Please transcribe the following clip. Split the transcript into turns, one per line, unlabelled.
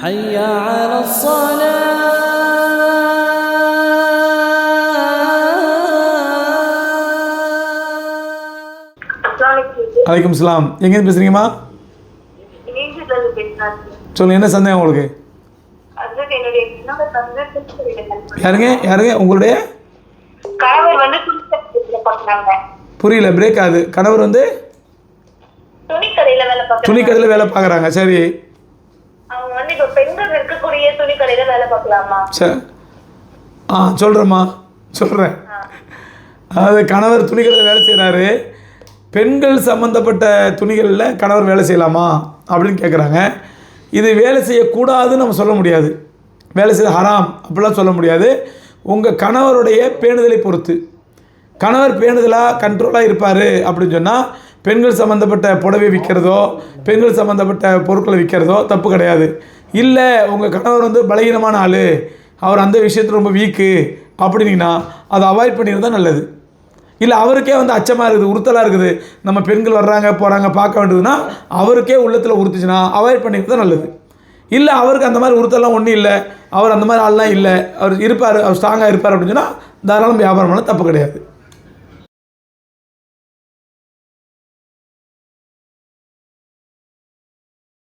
حي على الصلاة.
அலைக்கும் சலாம். எங்கேருந்து பேசுகிறீங்கம்மா? சொல்லுங்கள், என்ன சந்தேகம் உங்களுக்கு? யாருங்க உங்களுடைய? புரியல, பிரேக் ஆகுது. கணவர் வந்து துணிக்கடையில் வேலை பார்க்குறாங்க. சரி, சொல்கிறேம்மா, சொல்கிறேன். அதாவது கணவர் துணிக்கடையில் வேலை செய்கிறாரு. பெண்கள் சம்மந்தப்பட்ட துணிகளில் கணவர் வேலை செய்யலாமா அப்படின்னு கேட்குறாங்க. இது வேலை செய்யக்கூடாதுன்னு நம்ம சொல்ல முடியாது. வேலை செய்ய ஹராம் அப்படிலாம் சொல்ல முடியாது. உங்கள் கணவருடைய பேணுதலை பொறுத்து. கணவர் பேணுதலாக கண்ட்ரோலாக இருப்பார் அப்படின்னு சொன்னால் பெண்கள் சம்மந்தப்பட்ட புடவை விற்கிறதோ பெண்கள் சம்மந்தப்பட்ட பொருட்களை விற்கிறதோ தப்பு கிடையாது. இல்லை உங்கள் கணவர் வந்து பலகீனமான ஆள், அவர் அந்த விஷயத்தில் ரொம்ப வீக்கு அப்படின்னீங்கன்னா அதை அவாய்ட் பண்ணிடுறது தான் நல்லது. இல்லை அவருக்கே வந்து அச்சமாக இருக்குது, உறுத்தலாக இருக்குது, நம்ம பெண்கள் வர்றாங்க போகிறாங்க பார்க்க வேண்டியதுன்னா அவருக்கே உள்ளத்தில் உறுத்துச்சுன்னா அவாய்ட் பண்ணிடுறது தான் நல்லது. இல்லை அவருக்கு அந்த மாதிரி உறுத்தலாம் ஒன்றும் இல்லை, அவர் அந்த மாதிரி ஆள்லாம் இல்லை, அவர் இருப்பார், அவர் ஸ்ட்ராங்காக இருப்பார் அப்படின்னு சொன்னால் தாராளம் வியாபாரம் பண்ண தப்பு கிடையாது.